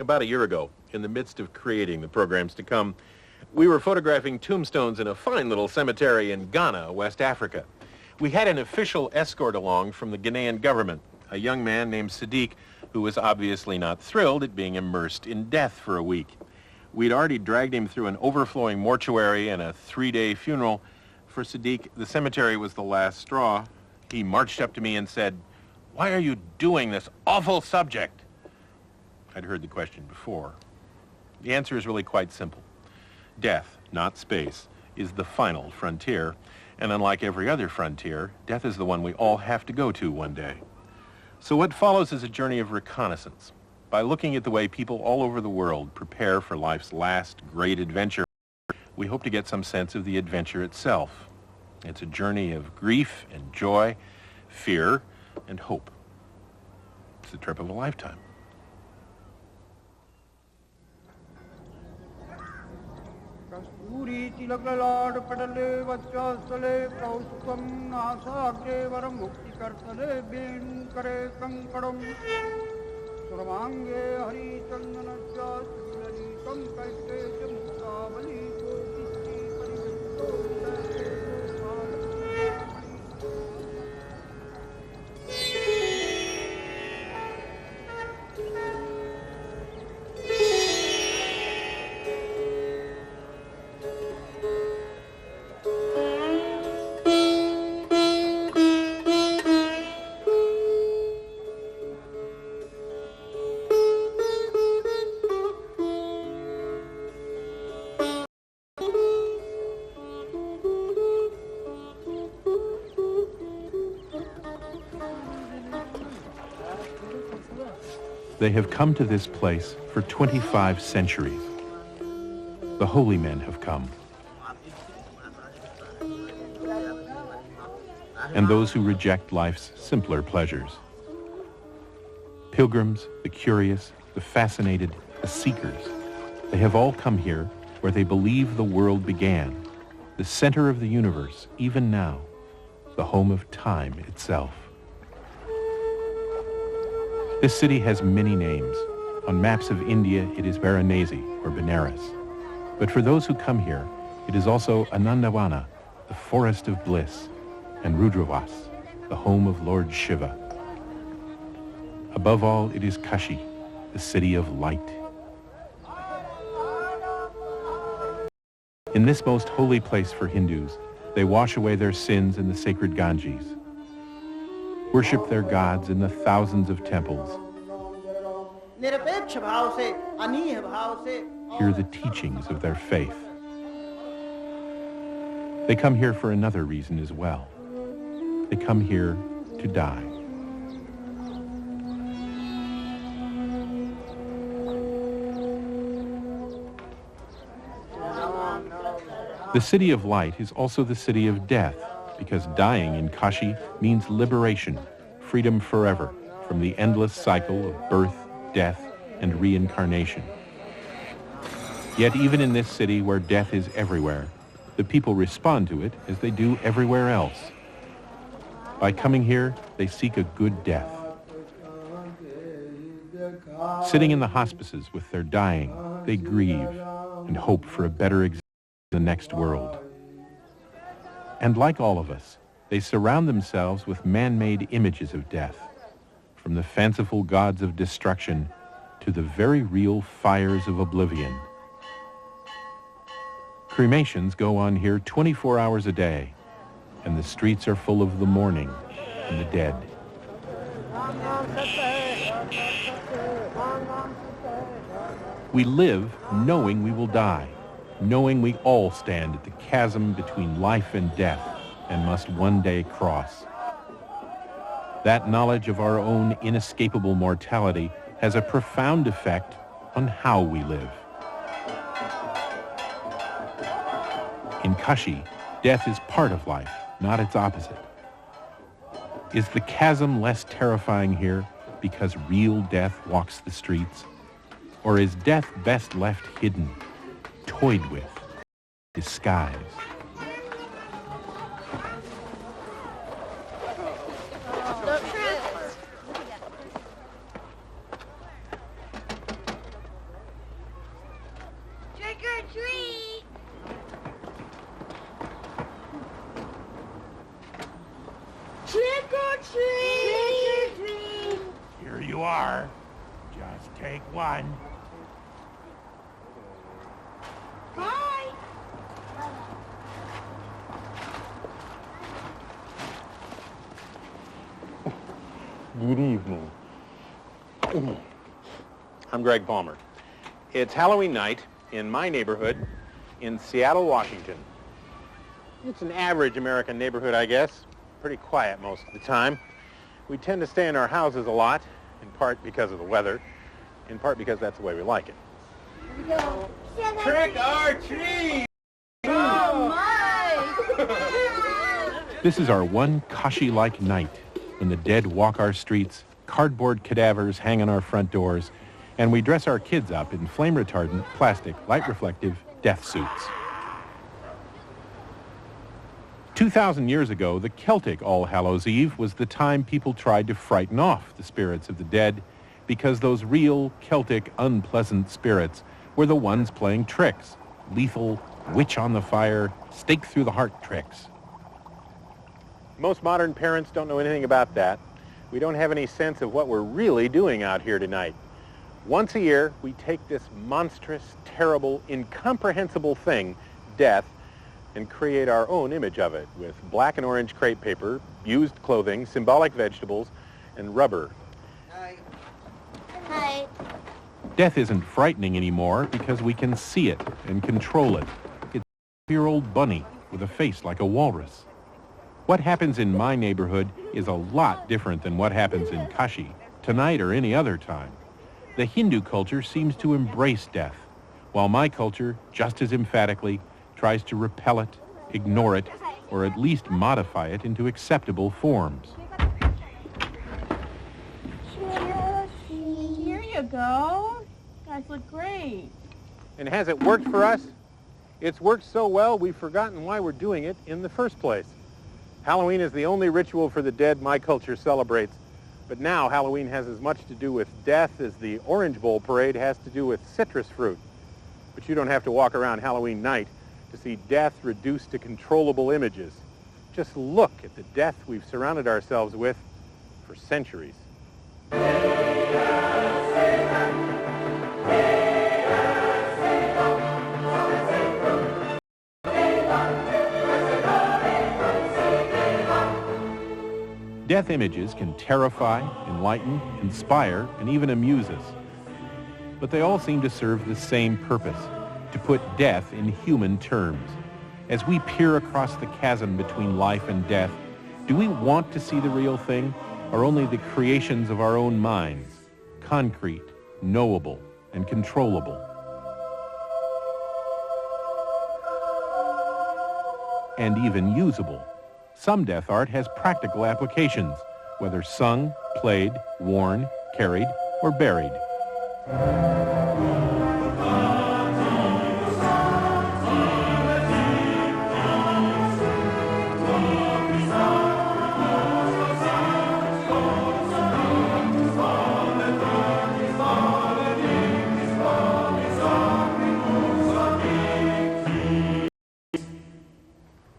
About a year ago, in the midst of creating the programs to come, we were photographing tombstones in a fine little cemetery in Ghana, West Africa. We had an official escort along from the Ghanaian government, a young man named Sadiq, who was obviously not thrilled at being immersed in death for a week. We'd already dragged him through an overflowing mortuary and a 3-day funeral. For Sadiq, the cemetery was the last straw. He marched up to me and said, "Why are you doing this awful subject?" I'd heard the question before. The answer is really quite simple. Death, not space, is the final frontier, and unlike every other frontier, death is the one we all have to go to one day. So what follows is a journey of reconnaissance. By looking at the way people all over the world prepare for life's last great adventure, we hope to get some sense of the adventure itself. It's a journey of grief and joy, fear and hope. It's the trip of a lifetime. कस्तूरी तिलक लाड पटले वज्रास्थले कौस्तुभं नासाग्रे वरं मुक्तिकर्तले वेणु करे कंकणं सर्वांगे हरिचन्दनस्य सुललितं कैते च मुक्तावली ज्योतिषी परिवृतो They have come to this place for 25 centuries. The holy men have come. And those who reject life's simpler pleasures. Pilgrims, the curious, the fascinated, the seekers, they have all come here where they believe the world began, the center of the universe, even now, the home of time itself. This city has many names. On maps of India, it is Varanasi or Benares. But for those who come here, it is also Anandavana, the forest of bliss, and Rudravas, the home of Lord Shiva. Above all, it is Kashi, the city of light. In this most holy place for Hindus, they wash away their sins in the sacred Ganges, worship their gods in the thousands of temples, hear the teachings of their faith. They come here for another reason as well. They come here to die. The city of light is also the city of death, because dying in Kashi means liberation, freedom forever from the endless cycle of birth, death, and reincarnation. Yet even in this city where death is everywhere, the people respond to it as they do everywhere else. By coming here, they seek a good death. Sitting in the hospices with their dying, they grieve and hope for a better existence in the next world. And like all of us, they surround themselves with man-made images of death, from the fanciful gods of destruction to the very real fires of oblivion. Cremations go on here 24 hours a day, and the streets are full of the mourning and the dead. We live knowing we will die, knowing we all stand at the chasm between life and death and must one day cross. That knowledge of our own inescapable mortality has a profound effect on how we live. In Kashi, death is part of life, not its opposite. Is the chasm less terrifying here because real death walks the streets? Or is death best left hidden, toyed with, disguised? treat! Here you are. Just take one. Bye! Good evening. I'm Greg Palmer. It's Halloween night in my neighborhood in Seattle, Washington. It's an average American neighborhood, I guess. Pretty quiet most of the time. We tend to stay in our houses a lot, in part because of the weather, in part because that's the way we like it. Go. Trick or treat! Oh, my! This is our one Kashi-like night when the dead walk our streets, cardboard cadavers hang on our front doors, and we dress our kids up in flame-retardant, plastic, light-reflective death suits. 2,000 years ago, the Celtic All Hallows Eve was the time people tried to frighten off the spirits of the dead because those real Celtic unpleasant spirits were the ones playing tricks, lethal, witch on the fire, stake through the heart tricks. Most modern parents don't know anything about that. We don't have any sense of what we're really doing out here tonight. Once a year, we take this monstrous, terrible, incomprehensible thing, death, and create our own image of it with black and orange crepe paper, used clothing, symbolic vegetables, and rubber. Hi. Death isn't frightening anymore because we can see it and control it. It's a 5-year-old bunny with a face like a walrus. What happens in my neighborhood is a lot different than what happens in Kashi, tonight or any other time. The Hindu culture seems to embrace death, while my culture, just as emphatically, tries to repel it, ignore it, or at least modify it into acceptable forms. Here you go. You guys look great. And has it worked for us? It's worked so well, we've forgotten why we're doing it in the first place. Halloween is the only ritual for the dead my culture celebrates, but now Halloween has as much to do with death as the Orange Bowl parade has to do with citrus fruit. But you don't have to walk around Halloween night to see death reduced to controllable images. Just look at the death we've surrounded ourselves with for centuries. Death images can terrify, enlighten, inspire, and even amuse us. But they all seem to serve the same purpose, to put death in human terms. As we peer across the chasm between life and death, do we want to see the real thing, or only the creations of our own minds, concrete, knowable, and controllable? And even usable. Some death art has practical applications, whether sung, played, worn, carried, or buried.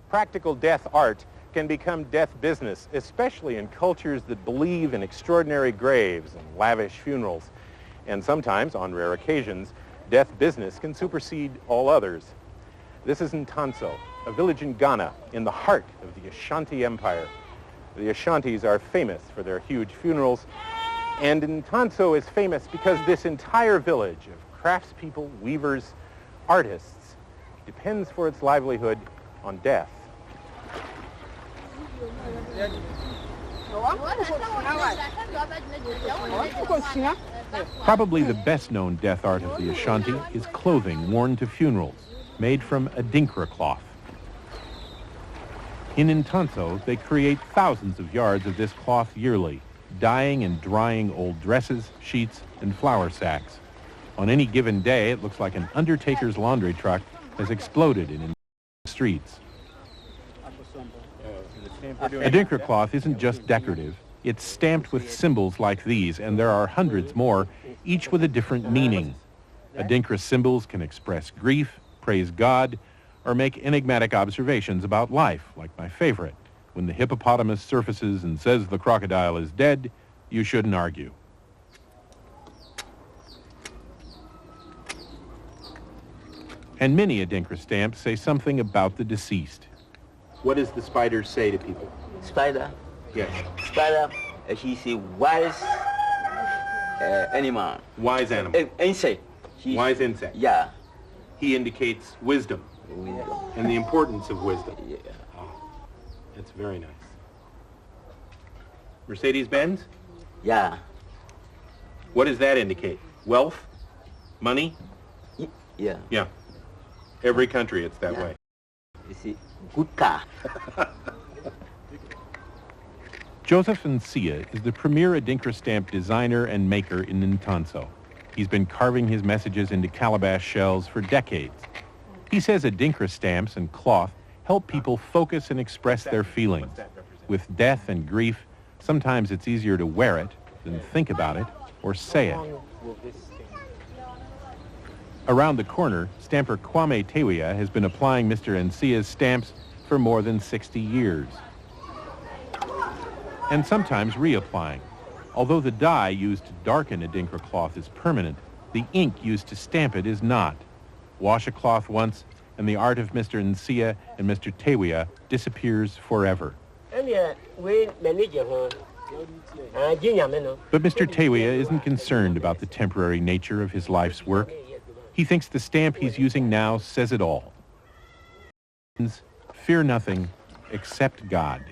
Practical death art can become death business, especially in cultures that believe in extraordinary graves and lavish funerals. And sometimes, on rare occasions, death business can supersede all others. This is Ntanso, a village in Ghana, in the heart of the Ashanti Empire. The Ashantis are famous for their huge funerals, and Ntanso is famous because this entire village of craftspeople, weavers, artists depends for its livelihood on death. Probably the best-known death art of the Ashanti is clothing worn to funerals, made from adinkra cloth. In Ntanso, they create thousands of yards of this cloth yearly, dyeing and drying old dresses, sheets, and flour sacks. On any given day, it looks like an undertaker's laundry truck has exploded in the streets. Adinkra cloth isn't just decorative. It's stamped with symbols like these, and there are hundreds more, each with a different meaning. Adinkra symbols can express grief, praise God, or make enigmatic observations about life, like my favorite, When the hippopotamus surfaces and says the crocodile is dead, you shouldn't argue. And many Adinkra stamps say something about the deceased. What does the spider say to people? Spider? Yes. Spider, he's a wise animal. Wise animal. Insect. Wise insect. Yeah. He indicates wisdom and the importance of wisdom. Yeah. Oh, that's very nice. Mercedes-Benz? Yeah. What does that indicate? Wealth? Money? Yeah. Yeah. Every country it's that way. It's a good car. Joseph Nsia is the premier Adinkra stamp designer and maker in Ntonso. He's been carving his messages into calabash shells for decades. He says Adinkra stamps and cloth help people focus and express their feelings. With death and grief, sometimes it's easier to wear it than think about it or say it. Around the corner, stamper Kwame Tewia has been applying Mr. Nsia's stamps for more than 60 years. And sometimes reapplying. Although the dye used to darken Adinkra cloth is permanent, the ink used to stamp it is not. Wash a cloth once, and the art of Mr. Nsia and Mr. Tewia disappears forever. But Mr. Tewia isn't concerned about the temporary nature of his life's work. He thinks the stamp he's using now says it all. Fear nothing except God.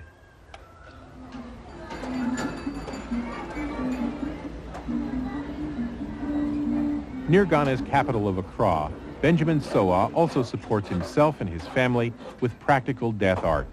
Near Ghana's capital of Accra, Benjamin Sowa also supports himself and his family with practical death art.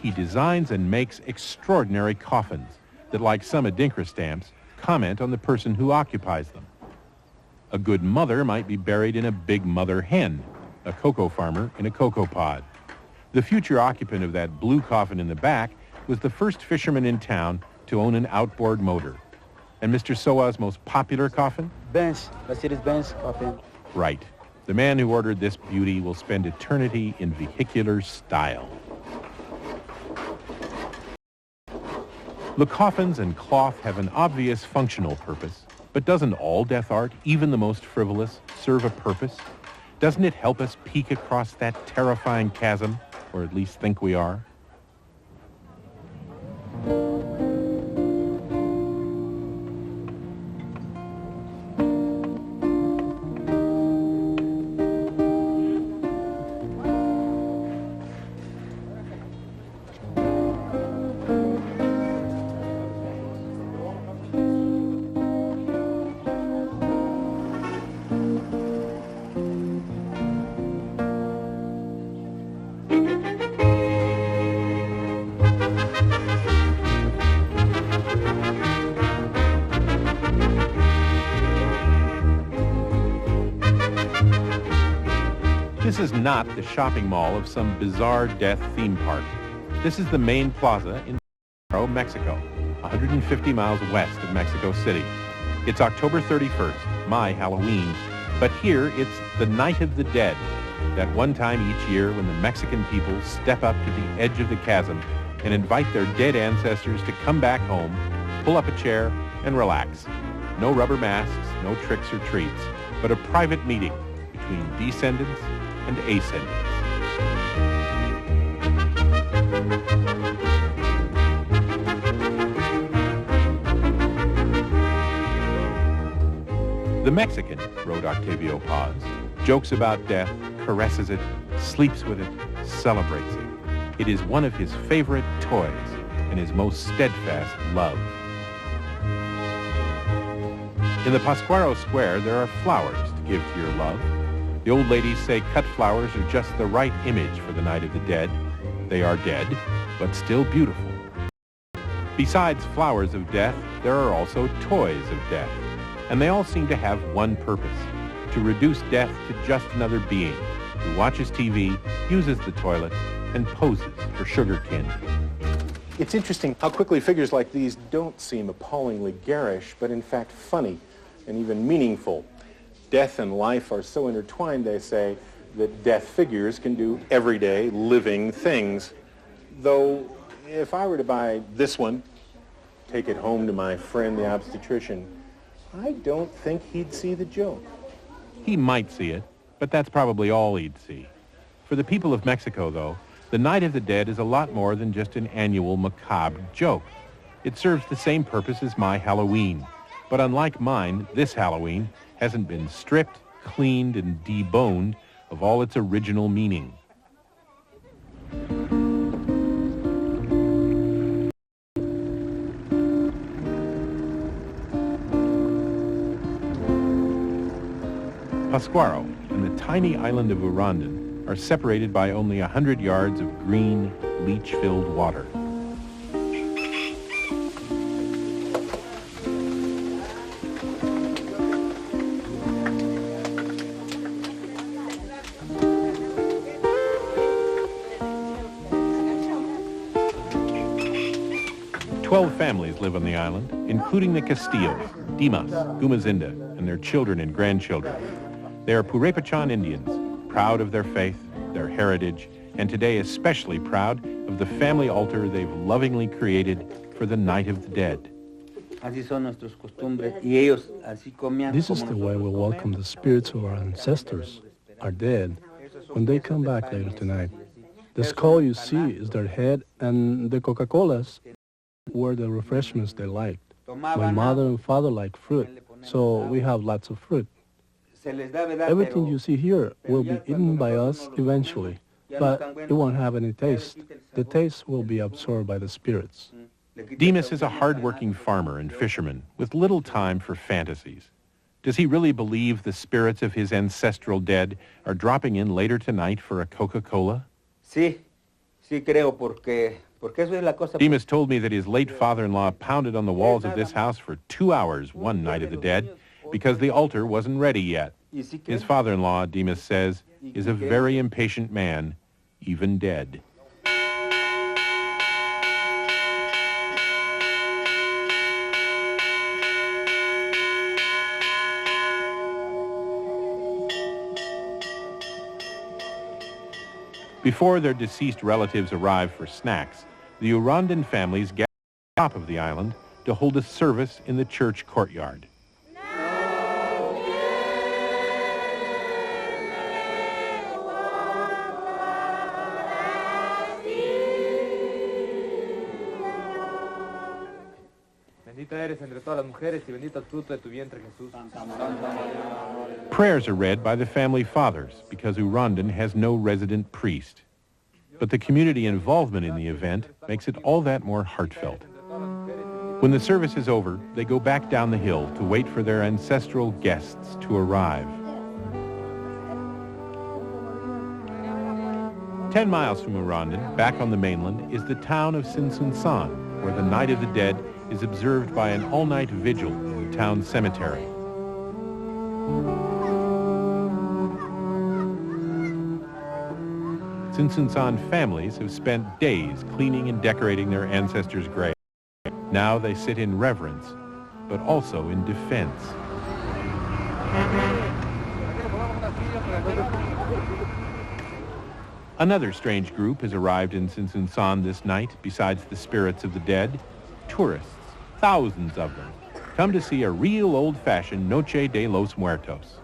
He designs and makes extraordinary coffins that, like some Adinkra stamps, comment on the person who occupies them. A good mother might be buried in a big mother hen, a cocoa farmer in a cocoa pod. The future occupant of that blue coffin in the back was the first fisherman in town to own an outboard motor. And Mr. Sowa's most popular coffin? Benz, Mercedes-Benz coffin. Right. The man who ordered this beauty will spend eternity in vehicular style. The coffins and cloth have an obvious functional purpose, but doesn't all death art, even the most frivolous, serve a purpose? Doesn't it help us peek across that terrifying chasm, or at least think we are? This is not the shopping mall of some bizarre death theme park. This is the main plaza in Mexico, 150 miles west of Mexico City. It's October 31st, my Halloween, but here it's the Night of the Dead, that one time each year when the Mexican people step up to the edge of the chasm and invite their dead ancestors to come back home, pull up a chair, and relax. No rubber masks, no tricks or treats, but a private meeting between descendants and ascendants. The Mexican, wrote Octavio Paz, jokes about death, caresses it, sleeps with it, celebrates it. It is one of his favorite toys and his most steadfast love. In the Pascuaro Square, there are flowers to give to your love. The old ladies say cut flowers are just the right image for the Night of the Dead. They are dead, but still beautiful. Besides flowers of death, there are also toys of death. And they all seem to have one purpose, to reduce death to just another being who watches TV, uses the toilet, and poses for sugar candy. It's interesting how quickly figures like these don't seem appallingly garish, but in fact funny and even meaningful. Death and life are so intertwined, they say, that death figures can do everyday living things. Though, if I were to buy this one, take it home to my friend the obstetrician, I don't think he'd see the joke. He might see it, but that's probably all he'd see. For the people of Mexico, though, the Night of the Dead is a lot more than just an annual macabre joke. It serves the same purpose as my Halloween. But unlike mine, this Halloween hasn't been stripped, cleaned, and deboned of all its original meaning. Pascuaro and the tiny island of Urandan are separated by only 100 yards of green, leech-filled water. Twelve families live on the island, including the Castillos, Dimas, Gumazinda, and their children and grandchildren. They are Purépechan Indians, proud of their faith, their heritage, and today especially proud of the family altar they've lovingly created for the Night of the Dead. This Is the way we welcome the spirits of our ancestors, our dead, when they come back later tonight. The skull you see is their head, and the Coca-Colas were the refreshments they liked. My mother and father like fruit, so we have lots of fruit. Everything you see here will be eaten by us eventually, but it won't have any taste. The taste will be absorbed by the spirits. Dimas is a hard-working farmer and fisherman with little time for fantasies. Does he really believe the spirits of his ancestral dead are dropping in later tonight for a Coca-Cola? Dimas told me that his late father-in-law pounded on the walls of this house for 2 hours one Night of the Dead because the altar wasn't ready yet. His father-in-law, Dimas says, is a very impatient man, even dead. Before their deceased relatives arrive for snacks, the Urandan families gather at the top of the island to hold a service in the church courtyard. Prayers are read by the family fathers because Urandan has no resident priest. But the community involvement in the event makes it all that more heartfelt. When the service is over, they go back down the hill to wait for their ancestral guests to arrive. 10 miles from Urandan, back on the mainland, is the town of Sinsunsan, where the Night of the Dead is observed by an all-night vigil in the town cemetery. Sinsunsan families have spent days cleaning and decorating their ancestors' graves. Now they sit in reverence, but also in defense. Another strange group has arrived in Sinsunsan this night, besides the spirits of the dead. Tourists, thousands of them, come to see a real old-fashioned Noche de los Muertos.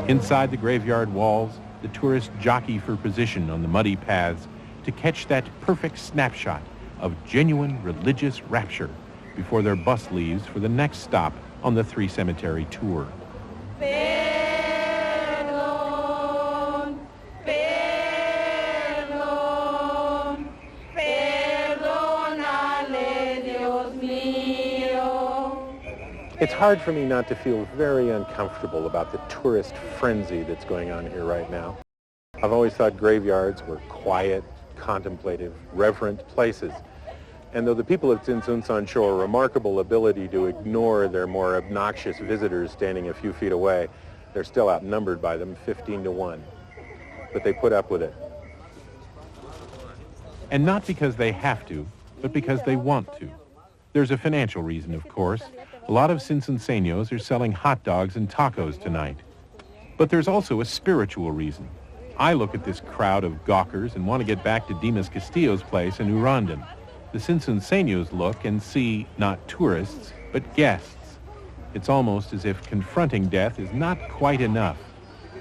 Inside the graveyard walls, the tourists jockey for position on the muddy paths to catch that perfect snapshot of genuine religious rapture before their bus leaves for the next stop on the three-cemetery tour. It's hard for me not to feel very uncomfortable about the tourist frenzy that's going on here right now. I've always thought graveyards were quiet, contemplative, reverent places. And though the people of Sinsunsan show a remarkable ability to ignore their more obnoxious visitors standing a few feet away, They're still outnumbered by them, 15-1. But they put up with it. And not because they have to, but because they want to. There's a financial reason, of course. A lot of Cincinnatinos are selling hot dogs and tacos tonight. But there's also a spiritual reason. I look at this crowd of gawkers and want to get back to Dimas Castillo's place in Urandan. The Cincinnatinos look and see not tourists, but guests. It's almost as if confronting death is not quite enough.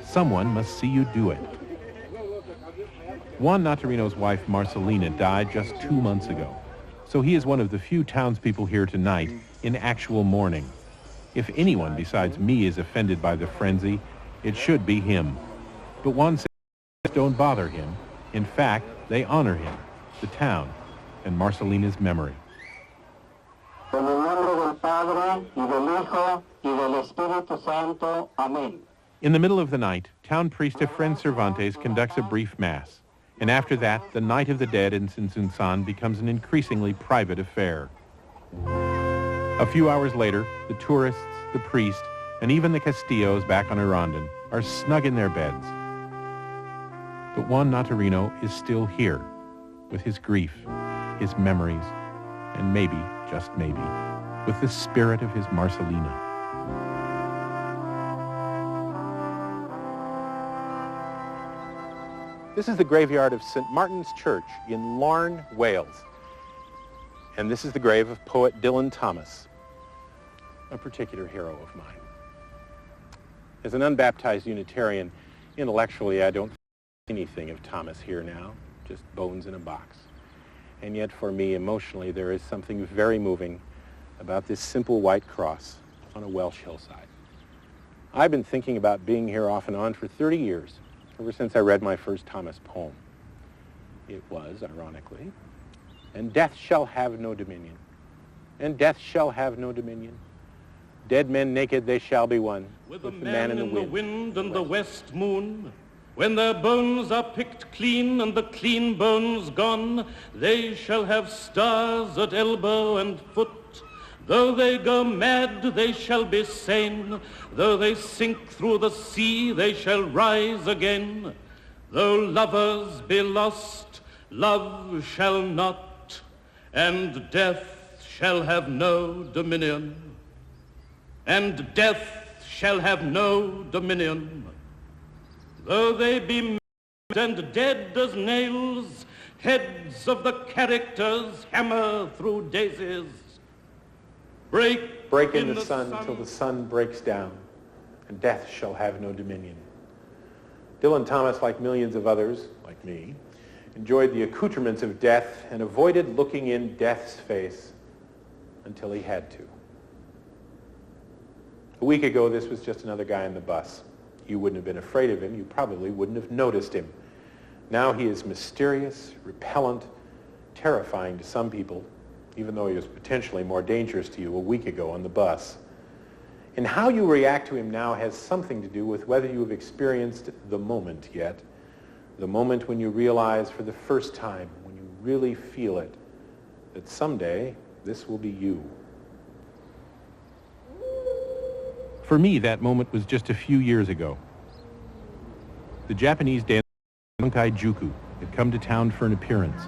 Someone must see you do it. Juan Natarino's wife, Marcelina, died just 2 months ago, so he is one of the few townspeople here tonight in actual mourning. If anyone besides me is offended by the frenzy, it should be him. But Juan says don't bother him. In fact, they honor him, the town, and Marcelina's memory. En el nombre del Padre, y del Hijo, y del Espíritu Santo. Amén. In the middle of the night, town priest Efren Cervantes conducts a brief mass. And after that, the Night of the Dead in Tzintzuntzan becomes an increasingly private affair. A few hours later, the tourists, the priest, and even the Castillos back on Urandan are snug in their beds. But Juan Natarino is still here, with his grief, his memories, and maybe, just maybe, with the spirit of his Marcelina. This is the graveyard of St. Martin's Church in Larne, Wales. And this is the grave of poet Dylan Thomas, a particular hero of mine. As an unbaptized Unitarian, intellectually I don't see anything of Thomas here now, just bones in a box. And yet for me, emotionally, there is something very moving about this simple white cross on a Welsh hillside. I've been thinking about being here off and on for 30 years, ever since I read my first Thomas poem. It was, ironically, and death shall have no dominion, and death shall have no dominion. Dead men naked they shall be one, with the man in the wind and the west moon. When their bones are picked clean and the clean bones gone, they shall have stars at elbow and foot. Though they go mad, they shall be sane. Though they sink through the sea, they shall rise again. Though lovers be lost, love shall not, and death shall have no dominion. And death shall have no dominion. Though they be mad and dead as nails, heads of the characters hammer through daisies. Break in the sun till the sun breaks down, and death shall have no dominion. Dylan Thomas, like millions of others, like me, enjoyed the accoutrements of death and avoided looking in death's face until he had to. A week ago, this was just another guy on the bus. You wouldn't have been afraid of him. You probably wouldn't have noticed him. Now he is mysterious, repellent, terrifying to some people, even though he was potentially more dangerous to you a week ago on the bus. And how you react to him now has something to do with whether you have experienced the moment yet, the moment when you realize for the first time, when you really feel it, that someday this will be you. For me, that moment was just a few years ago. The Japanese dancer Bunkai Juku had come to town for an appearance,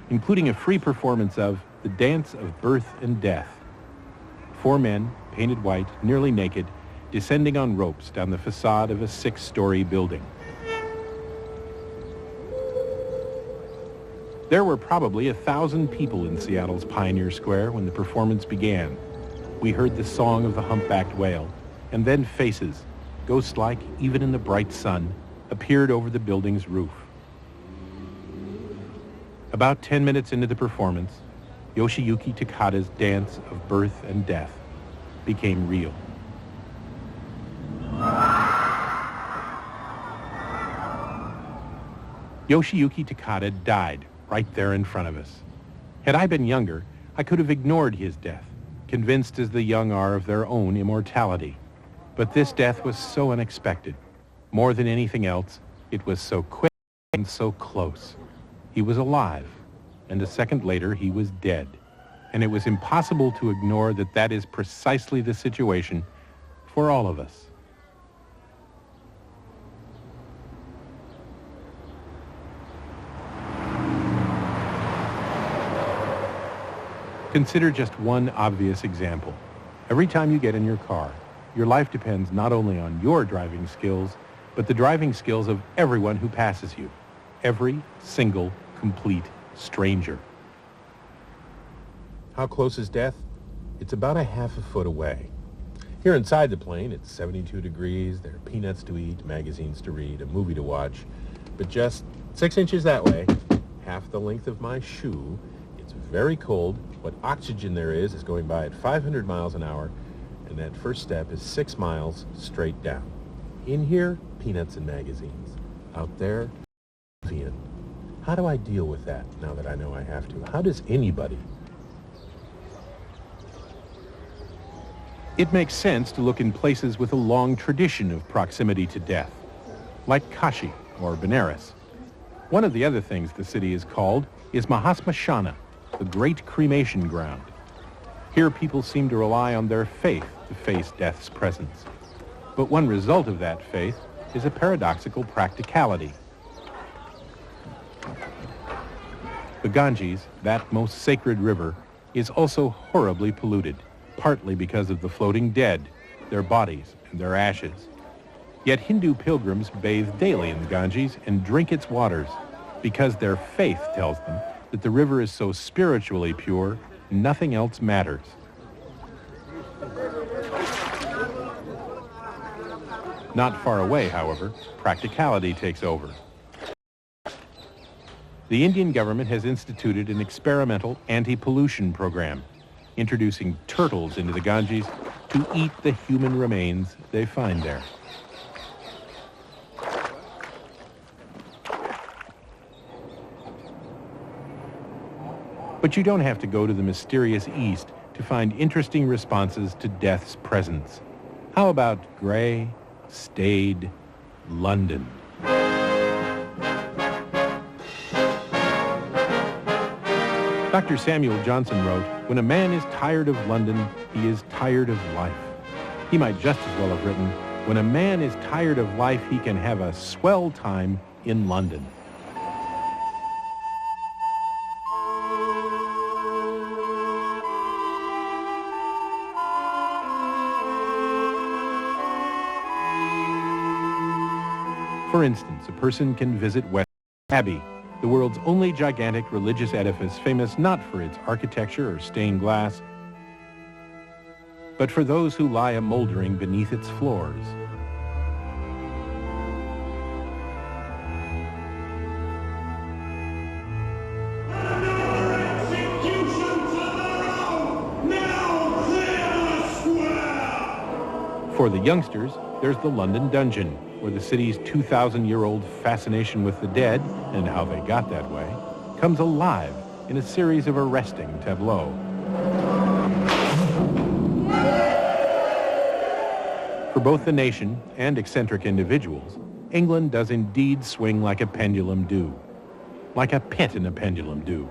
including a free performance of The Dance of Birth and Death. 4 men, painted white, nearly naked, descending on ropes down the facade of a 6-story building. There were probably 1,000 people in Seattle's Pioneer Square when the performance began. We heard the song of the humpbacked whale, and then faces, ghost-like even in the bright sun, appeared over the building's roof. About 10 minutes into the performance, Yoshiyuki Takada's Dance of Birth and Death became real. Yoshiyuki Takada died right there in front of us. Had I been younger, I could have ignored his death, convinced as the young are of their own immortality. But this death was so unexpected. More than anything else, it was so quick and so close. He was alive, and a second later he was dead. And it was impossible to ignore that that is precisely the situation for all of us. Consider just one obvious example. Every time you get in your car, your life depends not only on your driving skills, but the driving skills of everyone who passes you. Every single, complete stranger. How close is death? It's about a half a foot away. Here inside the plane, it's 72 degrees, there are peanuts to eat, magazines to read, a movie to watch. But just 6 inches that way, half the length of my shoe, it's very cold. What oxygen there is going by at 500 miles an hour, and that first step is 6 miles straight down. In here, peanuts and magazines. Out there, oblivion. How do I deal with that now that I know I have to? How does anybody? It makes sense to look in places with a long tradition of proximity to death, like Kashi or Benares. One of the other things the city is called is Mahasmashana, the great cremation ground. Here people seem to rely on their faith to face death's presence. But one result of that faith is a paradoxical practicality. The Ganges, that most sacred river, is also horribly polluted, partly because of the floating dead, their bodies and their ashes. Yet Hindu pilgrims bathe daily in the Ganges and drink its waters because their faith tells them that the river is so spiritually pure, nothing else matters. Not far away, however, practicality takes over. The Indian government has instituted an experimental anti-pollution program, introducing turtles into the Ganges to eat the human remains they find there. But you don't have to go to the mysterious East to find interesting responses to death's presence. How about gray, staid London? Dr. Samuel Johnson wrote, "When a man is tired of London, he is tired of life." He might just as well have written, "When a man is tired of life, he can have a swell time in London." For instance, a person can visit Westminster Abbey, the world's only gigantic religious edifice famous not for its architecture or stained glass, but for those who lie a-moldering beneath its floors. For the youngsters, there's the London Dungeon, where the city's 2,000-year-old fascination with the dead, and how they got that way, comes alive in a series of arresting tableaux. For both the nation and eccentric individuals, England does indeed swing like a pendulum do, like a pit in a pendulum do.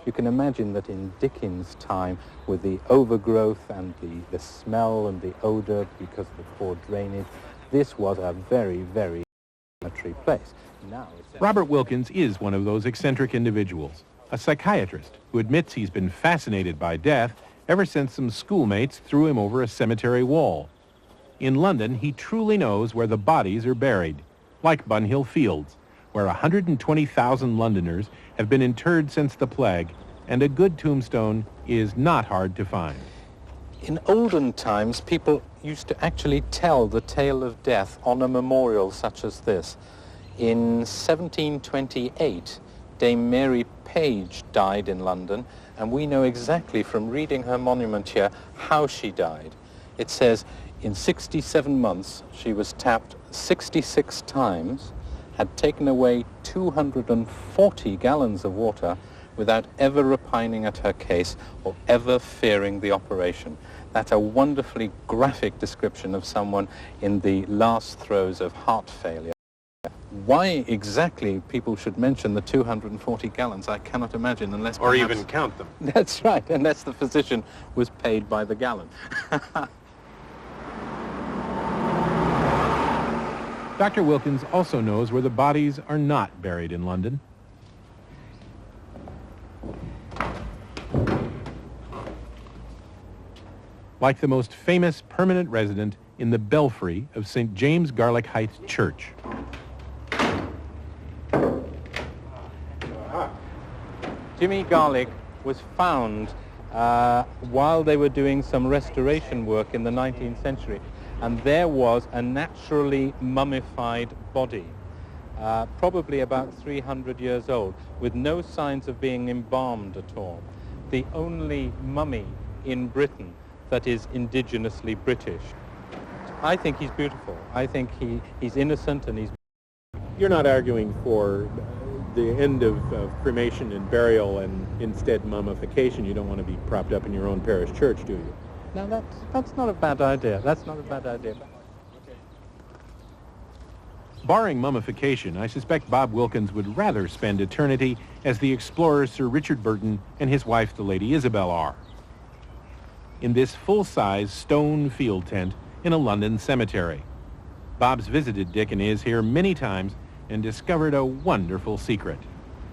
You can imagine that in Dickens' time, with the overgrowth and the smell and the odor because of the poor drainage, this was a very, very inflammatory place. Now Robert Wilkins is one of those eccentric individuals, a psychiatrist who admits he's been fascinated by death ever since some schoolmates threw him over a cemetery wall. In London, he truly knows where the bodies are buried, like Bunhill Fields, where 120,000 Londoners have been interred since the plague, and a good tombstone is not hard to find. in olden times, people used to actually tell the tale of death on a memorial such as this. In 1728, Dame Mary Page died in London, and we know exactly from reading her monument here how she died. It says in 67 months she was tapped 66 times, had taken away 240 gallons of water without ever repining at her case or ever fearing the operation. That's a wonderfully graphic description of someone in the last throes of heart failure. Why exactly people should mention the 240 gallons, I cannot imagine, unless or perhaps, even count them. That's right, unless the physician was paid by the gallon. Dr. Wilkins also knows where the bodies are not buried in London. like the most famous permanent resident in the belfry of St. James Garlic Heights Church. Jimmy Garlic was found while they were doing some restoration work in the 19th century, and there was a naturally mummified body, probably about 300 years old, with no signs of being embalmed at all. The only mummy in Britain that is indigenously British. I think he's beautiful. I think he's innocent and he's... You're not arguing for the end of cremation and burial and instead mummification. You don't want to be propped up in your own parish church, do you? No, that's not a bad idea. That's not a bad idea. Barring mummification, I suspect Bob Wilkins would rather spend eternity as the explorer Sir Richard Burton and his wife, the Lady Isabel, are. In this full-size stone field tent in a London cemetery. Bob's visited Dick and Iz here many times and discovered a wonderful secret.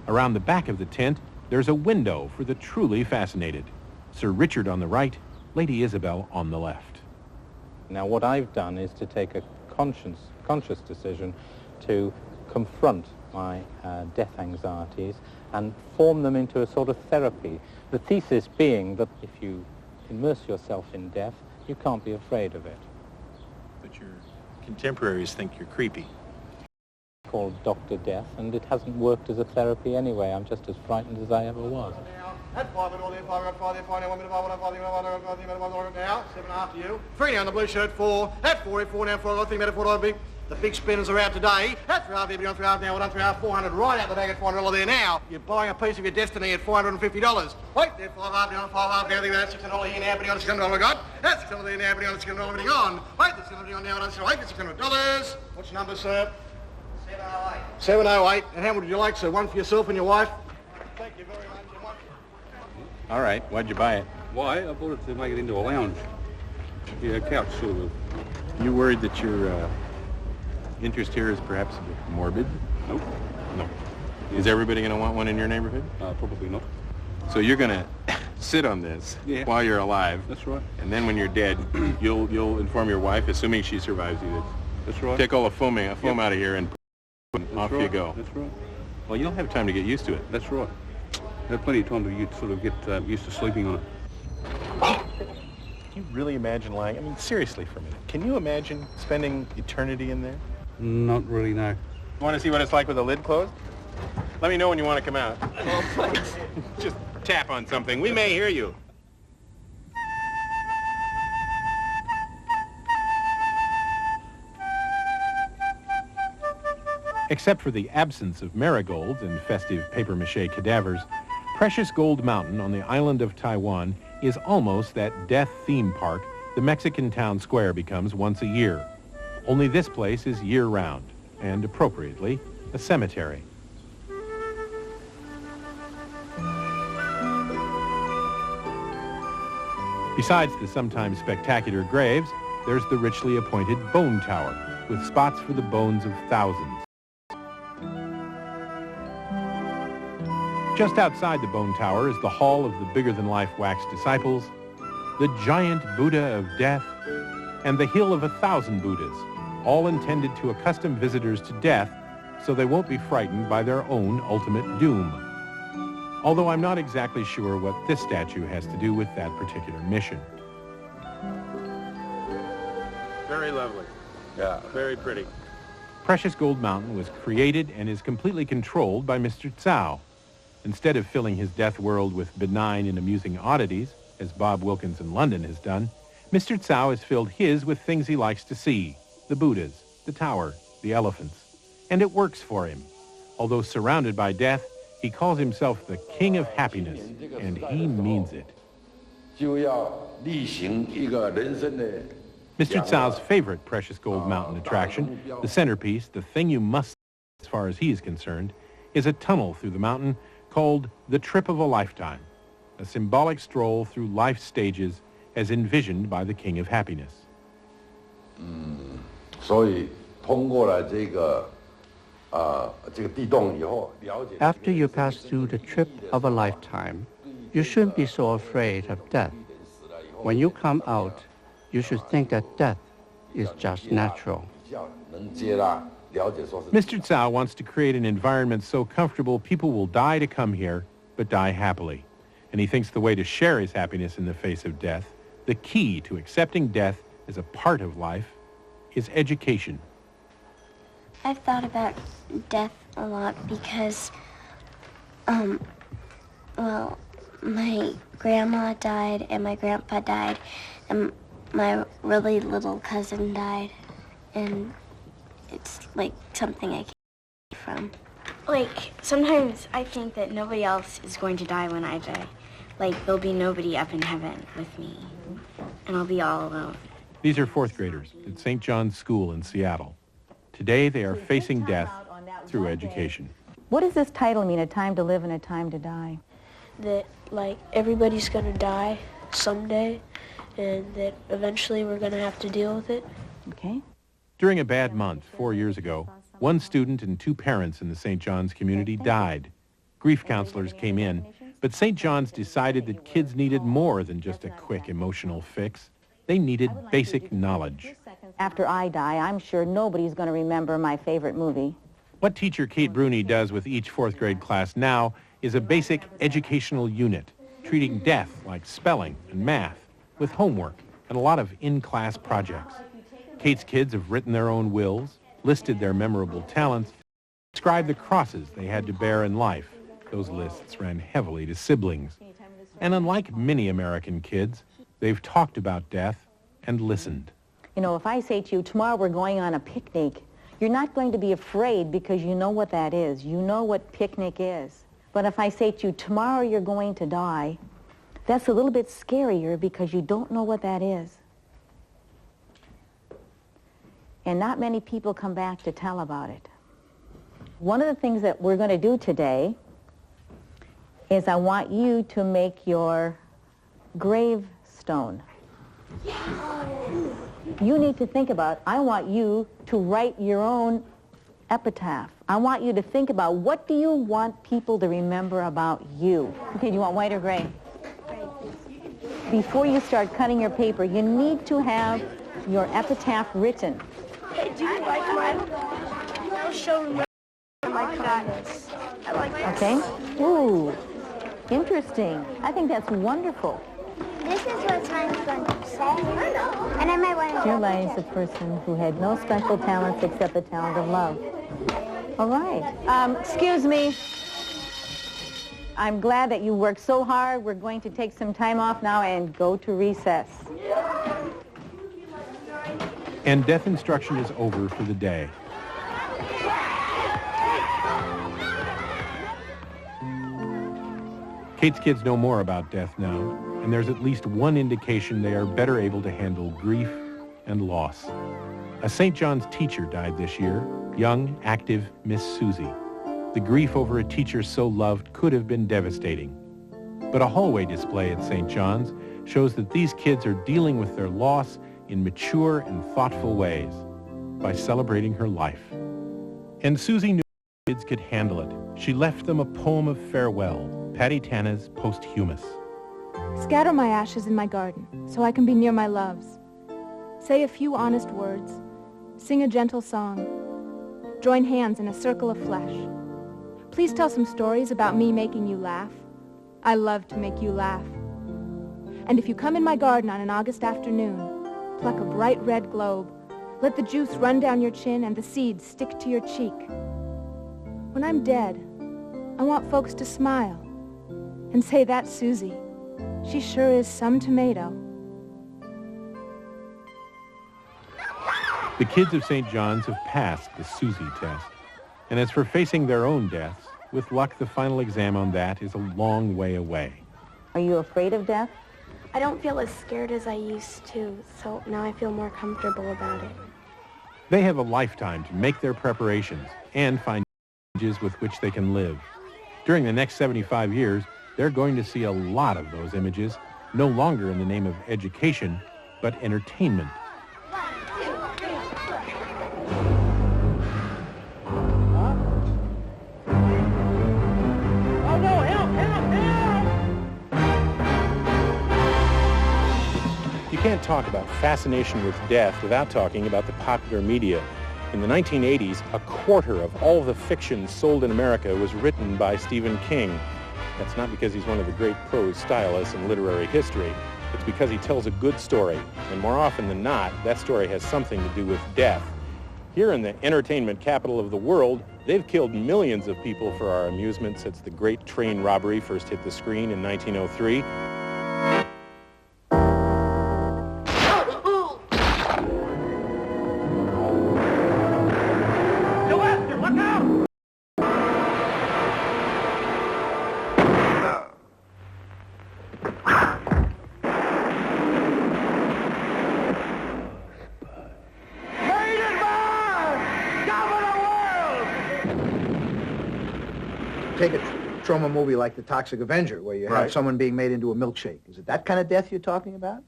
Around the back of the tent, there's a window for the truly fascinated. Sir Richard on the right, Lady Isabel on the left. Now, what I've done is to take a conscious decision to confront my death anxieties and form them into a sort of therapy. The thesis being that if you immerse yourself in death, you can't be afraid of it. But your contemporaries think you're creepy. Called Dr. Death, and it hasn't worked as a therapy anyway. I'm just as frightened as I ever was. At 5 and all there, 5 got 5 there, 5 now, 1 minute, 5, 1, 5, 5, now, 7 after you. 3 now in the blue shirt, 4. At 4, 4 now, 4, I think about it, 4, big. The big spinners are out today. At 3 half there, beyond 3 half now, 1, 3 half, 400 right out the bag at $400 there now. You're buying a piece of your destiny at $450. Wait there, 5 half, beyond 5 half now, that's $600 here now, beyond $600 got. That's $600 there now, beyond $600 bidding on. Wait, the $600 on now, that's $600. What's your number, sir? 708. 708. And how much would you like, sir? One for yourself and your wife? Thank you very much. All right, why'd you buy it? Why? I bought it to make it into a lounge. Yeah, a couch, sort of. You worried that your interest here is perhaps a bit morbid? Nope. No. Is everybody going to want one in your neighborhood? Probably not. So you're going to sit on this while you're alive. That's right. And then when you're dead, you'll inform your wife, assuming she survives you. That's right. Take all the foam out of here and off you go. That's right. Well, you don't have time to get used to it. That's right. I had plenty of time to sort of get used to sleeping on it. Can you really imagine lying? I mean, seriously for a minute. Can you imagine spending eternity in there? Not really, no. You want to see what it's like with the lid closed? Let me know when you want to come out. Oh, please. Just tap on something. We may hear you. Except for the absence of marigolds and festive papier-mâché cadavers, Precious Gold Mountain on the island of Taiwan is almost that death theme park the Mexican town square becomes once a year. Only this place is year-round, and appropriately, a cemetery. Besides the sometimes spectacular graves, there's the richly appointed bone tower, with spots for the bones of thousands. Just outside the bone tower is the hall of the bigger-than-life wax disciples, the giant Buddha of death, and the hill of 1,000 Buddhas, all intended to accustom visitors to death so they won't be frightened by their own ultimate doom. Although I'm not exactly sure what this statue has to do with that particular mission. Very lovely. Yeah, very pretty. Precious Gold Mountain was created and is completely controlled by Mr. Tsao. Instead of filling his death world with benign and amusing oddities, as Bob Wilkins in London has done, Mr. Tsao has filled his with things he likes to see, the Buddhas, the tower, the elephants. And it works for him. Although surrounded by death, he calls himself the King of Happiness, and he means it. Mr. Tsao's favorite Precious Gold Mountain attraction, the centerpiece, the thing you must see as far as he is concerned, is a tunnel through the mountain called the Trip of a Lifetime, a symbolic stroll through life's stages as envisioned by the King of Happiness. After you pass through the trip of a lifetime, you shouldn't be so afraid of death. When you come out, you should think that death is just natural. Mr. Tsao wants to create an environment so comfortable people will die to come here, but die happily. And he thinks the way to share his happiness in the face of death, the key to accepting death as a part of life, is education. I've thought about death a lot because, well, my grandma died and my grandpa died and my really little cousin died, and it's like something I can't get from. Like, sometimes I think that nobody else is going to die when I die. Like, there'll be nobody up in heaven with me, and I'll be all alone. These are fourth graders at St. John's School in Seattle. Today they are facing death through education. What does this title mean, A Time to Live and a Time to Die? That, like, everybody's going to die someday, and that eventually we're going to have to deal with it. Okay. During a bad month 4 years ago, one student and two parents in the St. John's community died. Grief counselors came in, but St. John's decided that kids needed more than just a quick emotional fix. They needed basic knowledge. After I die, I'm sure nobody's going to remember my favorite movie. What teacher Kate Bruni does with each fourth grade class now is a basic educational unit, treating death like spelling and math, with homework and a lot of in-class projects. Kate's kids have written their own wills, listed their memorable talents, described the crosses they had to bear in life. Those lists ran heavily to siblings. And unlike many American kids, they've talked about death and listened. You know, if I say to you, tomorrow we're going on a picnic, you're not going to be afraid because you know what that is. You know what picnic is. But if I say to you, tomorrow you're going to die, that's a little bit scarier because you don't know what that is. And not many people come back to tell about it. One of the things that we're going to do today is I want you to make your gravestone. You need to think about, I want you to write your own epitaph. I want you to think about, what do you want people to remember about you? Okay, do you want white or gray? Before you start cutting your paper, you need to have your epitaph written. Hey, do you like mine? I'll show them my kindness. I like that. Okay? Ooh, interesting. I think that's wonderful. This is what mine's going to say. I know. And I might want to... Here lies a person who had no special talents except the talent of love. All right. Excuse me. I'm glad that you worked so hard. We're going to take some time off now and go to recess. And death instruction is over for the day. Kate's kids know more about death now, and there's at least one indication they are better able to handle grief and loss. A St. John's teacher died this year, young, active Miss Susie. The grief over a teacher so loved could have been devastating. But a hallway display at St. John's shows that these kids are dealing with their loss in mature and thoughtful ways by celebrating her life. And Susie knew kids could handle it. She left them a poem of farewell, Patty Tana's Posthumous. Scatter my ashes in my garden so I can be near my loves. Say a few honest words. Sing a gentle song. Join hands in a circle of flesh. Please tell some stories about me making you laugh. I love to make you laugh. And if you come in my garden on an August afternoon, pluck a bright red globe. Let the juice run down your chin and the seeds stick to your cheek. When I'm dead, I want folks to smile and say, that's Susie. She sure is some tomato. The kids of St. John's have passed the Susie test. And as for facing their own deaths, with luck, the final exam on that is a long way away. Are you afraid of death? I don't feel as scared as I used to, so now I feel more comfortable about it. They have a lifetime to make their preparations and find images with which they can live. During the next 75 years, they're going to see a lot of those images, no longer in the name of education, but entertainment. You can't talk about fascination with death without talking about the popular media. In the 1980s, a quarter of all the fiction sold in America was written by Stephen King. That's not because he's one of the great prose stylists in literary history. It's because he tells a good story, and more often than not, that story has something to do with death. Here in the entertainment capital of the world, they've killed millions of people for our amusement since the great train robbery first hit the screen in 1903. Take a trauma movie like The Toxic Avenger, where you have someone being made into a milkshake. Is it that kind of death you're talking about?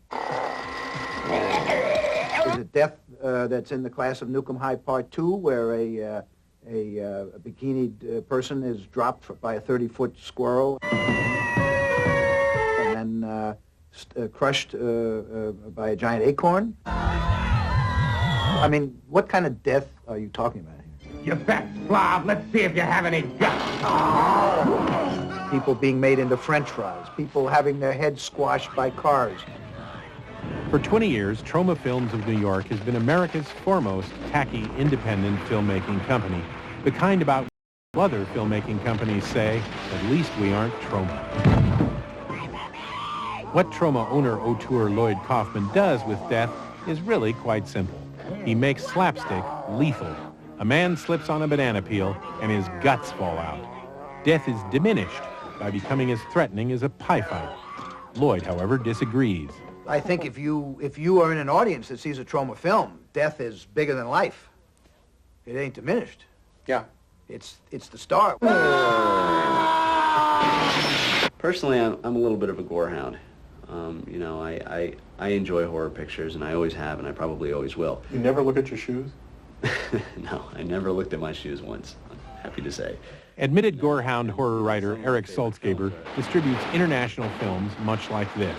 Is it death that's in the class of Nukem High Part 2, where a bikinied person is dropped by a 30-foot squirrel and then crushed by a giant acorn? I mean, what kind of death are you talking about here? You fat slob, let's see if you have any guts. People being made into French fries, people having their heads squashed by cars. For 20 years, Troma Films of New York has been America's foremost tacky, independent filmmaking company, the kind about which other filmmaking companies say, at least we aren't Troma. What Troma owner auteur Lloyd Kaufman does with death is really quite simple. He makes slapstick lethal. A man slips on a banana peel and his guts fall out. Death is diminished by becoming as threatening as a pie fight. Lloyd, however, disagrees. I think if you are in an audience that sees a Troma film, death is bigger than life. It ain't diminished. Yeah. It's the star. Personally, I'm a little bit of a gore hound. You know, I enjoy horror pictures, and I always have, and I probably always will. You never look at your shoes? No, I never looked at my shoes once, I'm happy to say. Admitted gorehound horror writer Eric Saltzgaber distributes international films much like this.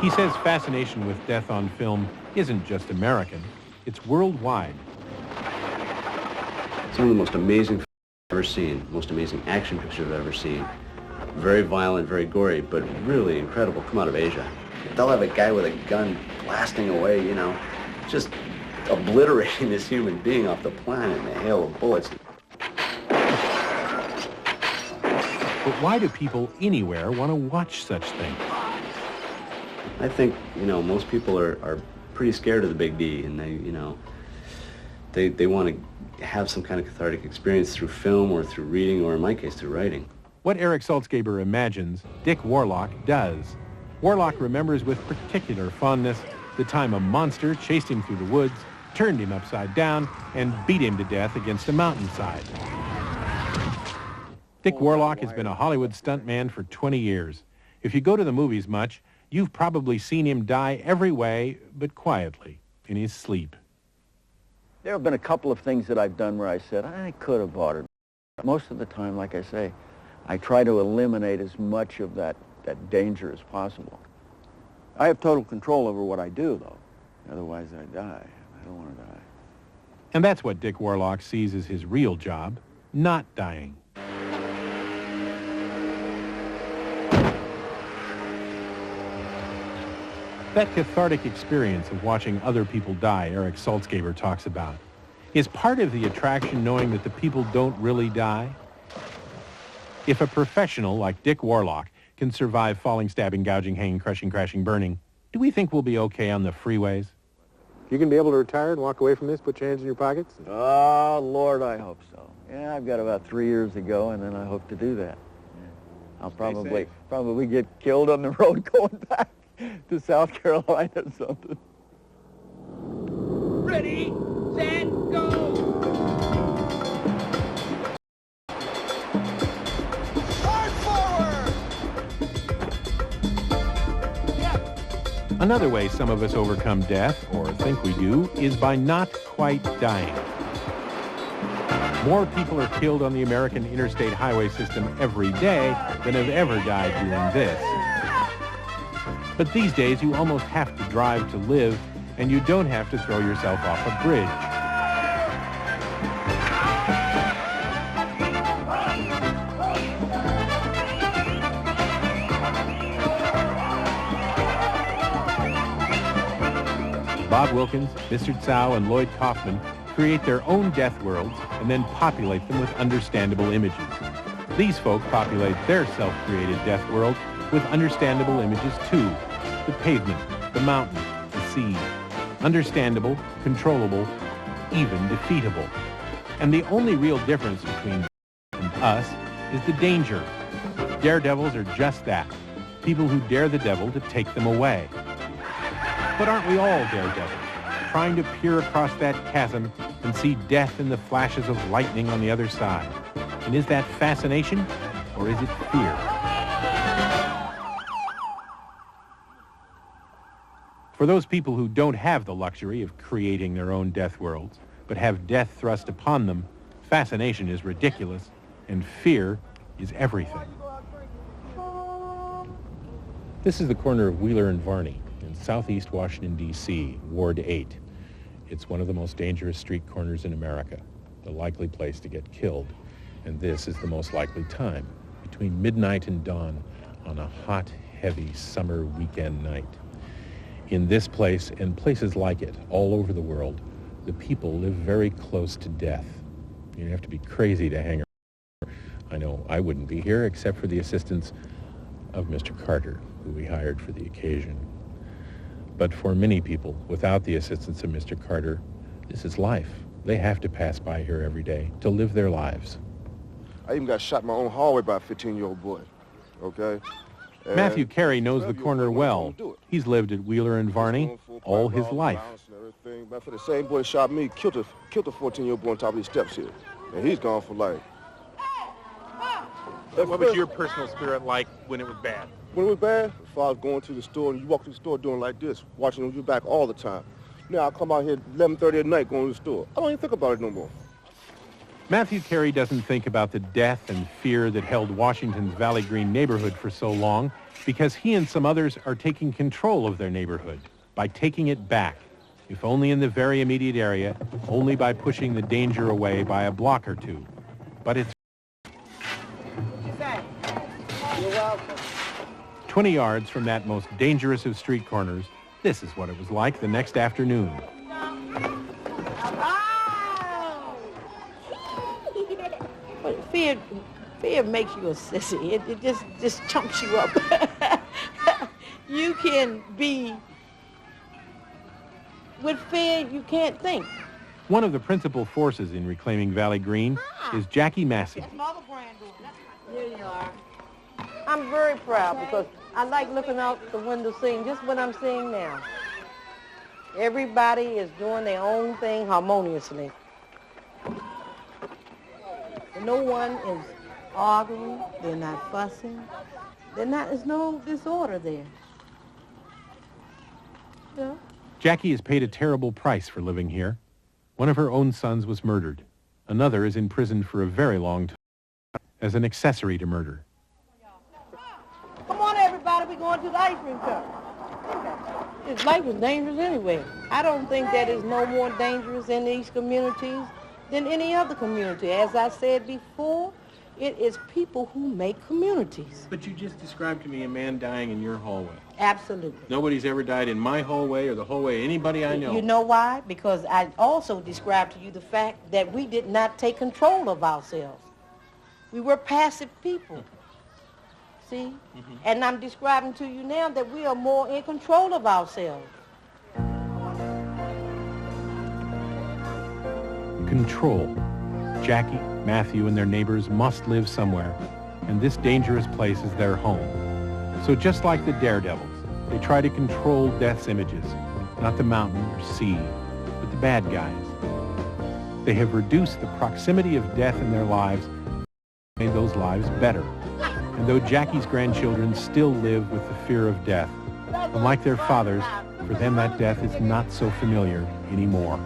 He says fascination with death on film isn't just American, it's worldwide. Some of the most amazing films I've ever seen, most amazing action pictures I've ever seen. Very violent, very gory, but really incredible, come out of Asia. They'll have a guy with a gun blasting away, you know, just obliterating this human being off the planet in a hail of bullets. But why do people anywhere want to watch such things? I think, you know, most people are pretty scared of the big D, and they, you know, they want to have some kind of cathartic experience through film or through reading, or in my case, through writing. What Eric Saltzgaber imagines, Dick Warlock does. Warlock remembers with particular fondness the time a monster chased him through the woods, turned him upside down, and beat him to death against a mountainside. Dick Warlock has been a Hollywood stuntman for 20 years. If you go to the movies much, you've probably seen him die every way, but quietly, in his sleep. There have been a couple of things that I've done where I said, I could have bought it. Most of the time, like I say, I try to eliminate as much of that danger as possible. I have total control over what I do, though. Otherwise, I die. I don't want to die. And that's what Dick Warlock sees as his real job, not dying. That cathartic experience of watching other people die Eric Saltzgaber talks about. Is part of the attraction knowing that the people don't really die? If a professional like Dick Warlock can survive falling, stabbing, gouging, hanging, crushing, crashing, burning, do we think we'll be okay on the freeways? You can be able to retire and walk away from this, put your hands in your pockets? Oh, Lord, I hope so. Yeah, I've got about 3 years to go, and then I hope to do that. I'll probably get killed on the road going back to South Carolina or something. Ready, set, go! Another way some of us overcome death, or think we do, is by not quite dying. More people are killed on the American interstate highway system every day than have ever died doing this. But these days, you almost have to drive to live, and you don't have to throw yourself off a bridge. Bob Wilkins, Mr. Tsao, and Lloyd Kaufman create their own death worlds and then populate them with understandable images. These folk populate their self-created death world with understandable images too. The pavement, the mountain, the sea. Understandable, controllable, even defeatable. And the only real difference between and us is the danger. Daredevils are just that. People who dare the devil to take them away. But aren't we all daredevils, trying to peer across that chasm and see death in the flashes of lightning on the other side? And is that fascination, or is it fear? For those people who don't have the luxury of creating their own death worlds, but have death thrust upon them, fascination is ridiculous, and fear is everything. This is the corner of Wheeler and Varney in southeast Washington, D.C., Ward 8. It's one of the most dangerous street corners in America, the likely place to get killed. And this is the most likely time, between midnight and dawn on a hot, heavy summer weekend night. In this place, and places like it all over the world, the people live very close to death. You have to be crazy to hang around. I know I wouldn't be here except for the assistance of Mr. Carter, who we hired for the occasion. But for many people, without the assistance of Mr. Carter, this is life. They have to pass by here every day to live their lives. I even got shot in my own hallway by a 15-year-old boy, okay? And Matthew Carey knows the corner well. He's lived at Wheeler and Varney all his life. But for the same boy that shot me, killed a 14-year-old boy on top of these steps here. And he's gone for life. What was your personal spirit like when it was bad? When it was bad, if I was going to the store, and you walk to the store doing like this, watching your back all the time. Now I come out here at 11:30 at night going to the store. I don't even think about it no more. Matthew Carey doesn't think about the death and fear that held Washington's Valley Green neighborhood for so long because he and some others are taking control of their neighborhood by taking it back, if only in the very immediate area, only by pushing the danger away by a block or two. But it's You're welcome. 20 yards from that most dangerous of street corners, this is what it was like the next afternoon. Fear makes you a sissy. It just chunks you up. You can be, with fear, you can't think. One of the principal forces in reclaiming Valley Green is Jackie Massey. Here you are. I'm very proud because I like looking out the window seeing just what I'm seeing now. Everybody is doing their own thing harmoniously. No one is arguing, they're not fussing, there's no disorder there. Yeah. Jackie has paid a terrible price for living here. One of her own sons was murdered. Another is in prison for a very long time as an accessory to murder. Come on, everybody, we're going to the ice cream truck. This life is dangerous anyway. I don't think that is no more dangerous in these communities than any other community. As I said before, it is people who make communities. But you just described to me a man dying in your hallway. Absolutely. Nobody's ever died in my hallway or the hallway of anybody I know. You know why? Because I also described to you the fact that we did not take control of ourselves. We were passive people. See? And I'm describing to you now that we are more in control of ourselves. Control. Jackie, Matthew, and their neighbors must live somewhere, and this dangerous place is their home. So just like the daredevils, they try to control death's images, not the mountain or sea, but the bad guys. They have reduced the proximity of death in their lives, made those lives better. And though Jackie's grandchildren still live with the fear of death, unlike their fathers, for them that death is not so familiar anymore.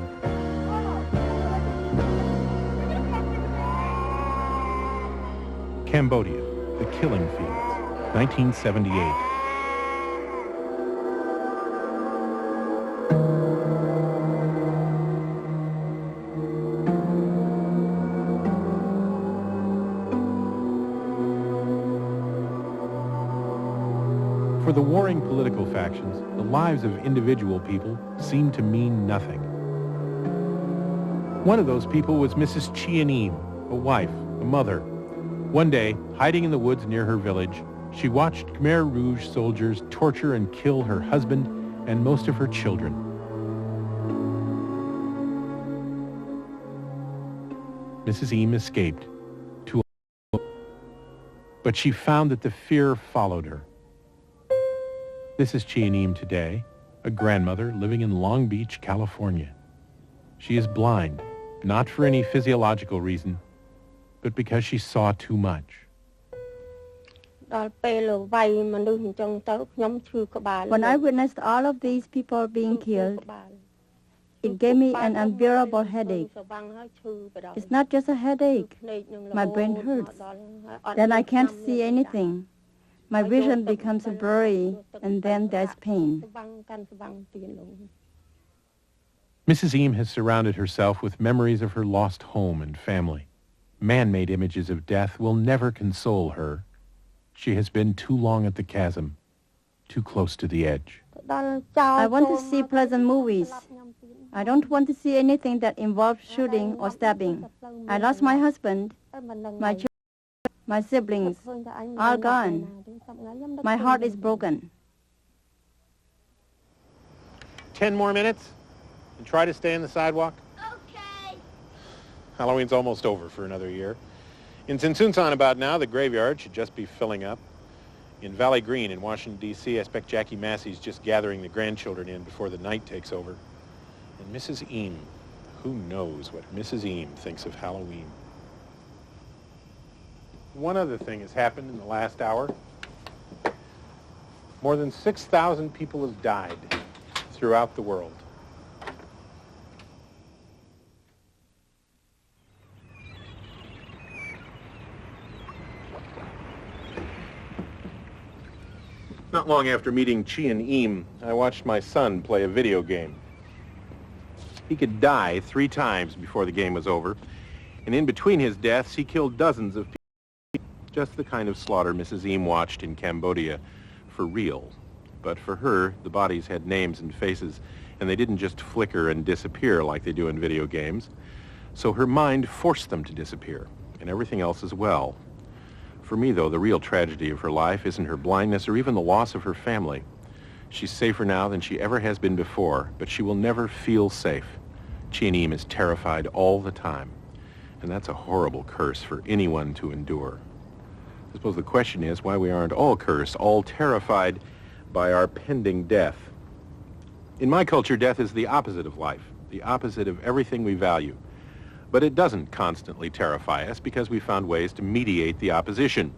Cambodia, the killing fields, 1978. the warring political factions, the lives of individual people seemed to mean nothing. One of those people was Mrs. Chasm, a wife, a mother. One day, hiding in the woods near her village, she watched Khmer Rouge soldiers torture and kill her husband and most of her children. Mrs. Eam escaped, but she found that the fear followed her. This is Chasm today, a grandmother living in Long Beach, California. She is blind, not for any physiological reason, but because she saw too much. When I witnessed all of these people being killed, it gave me an unbearable headache. It's not just a headache. My brain hurts. Then I can't see anything. My vision becomes blurry, and then there's pain. Mrs. Eam has surrounded herself with memories of her lost home and family. Man-made images of death will never console her. She has been too long at the chasm, too close to the edge. I want to see pleasant movies. I don't want to see anything that involves shooting or stabbing. I lost my husband, my children, my siblings, all gone. My heart is broken. 10 more minutes and try to stay on the sidewalk. Okay. Halloween's almost over for another year. In Tsinsuntan about now, the graveyard should just be filling up. In Valley Green in Washington, D.C., I expect Jackie Massey's just gathering the grandchildren in before the night takes over. And Mrs. Eam, who knows what Mrs. Eam thinks of Halloween. One other thing has happened in the last hour. More than 6,000 people have died throughout the world. Not long after meeting Chi and Eam, I watched my son play a video game. He could die 3 times before the game was over, and in between his deaths, he killed dozens of people. Just the kind of slaughter Mrs. Eam watched in Cambodia for real. But for her, the bodies had names and faces, and they didn't just flicker and disappear like they do in video games. So her mind forced them to disappear, and everything else as well. For me, though, the real tragedy of her life isn't her blindness or even the loss of her family. She's safer now than she ever has been before, but she will never feel safe. Chi and Eam is terrified all the time, and that's a horrible curse for anyone to endure. I suppose the question is why we aren't all cursed, all terrified by our pending death. In my culture, death is the opposite of life, the opposite of everything we value. But it doesn't constantly terrify us because we found ways to mediate the opposition,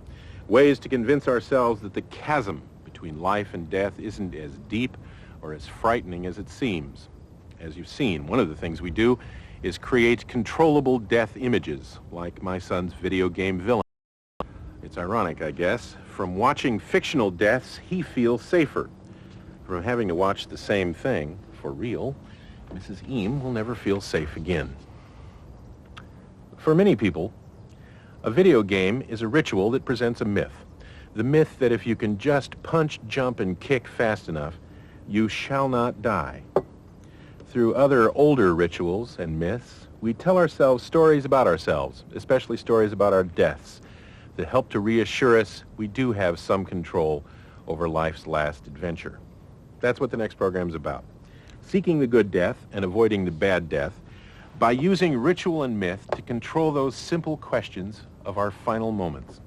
ways to convince ourselves that the chasm between life and death isn't as deep or as frightening as it seems. As you've seen, one of the things we do is create controllable death images, like my son's video game villain. It's ironic, I guess. From watching fictional deaths, he feels safer. From having to watch the same thing, for real, Mrs. Eam will never feel safe again. For many people, a video game is a ritual that presents a myth. The myth that if you can just punch, jump, and kick fast enough, you shall not die. Through other older rituals and myths, we tell ourselves stories about ourselves, especially stories about our deaths, that help to reassure us we do have some control over life's last adventure. That's what the next program's about. Seeking the good death and avoiding the bad death by using ritual and myth to control those simple questions of our final moments.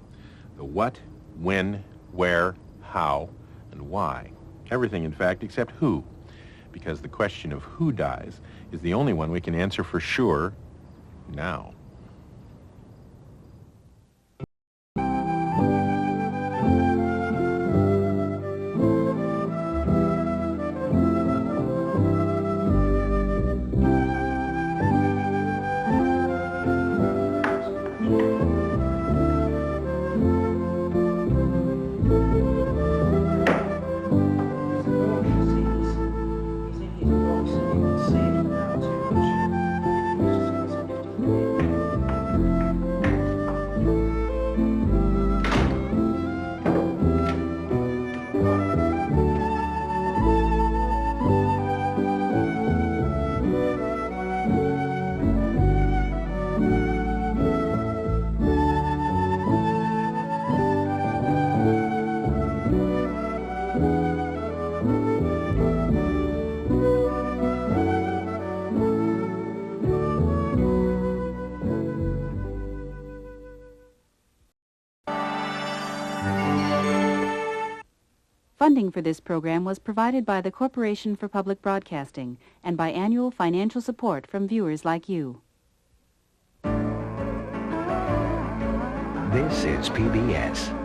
The what, when, where, how, and why. Everything, in fact, except who. Because the question of who dies is the only one we can answer for sure now. Funding for this program was provided by the Corporation for Public Broadcasting and by annual financial support from viewers like you. This is PBS.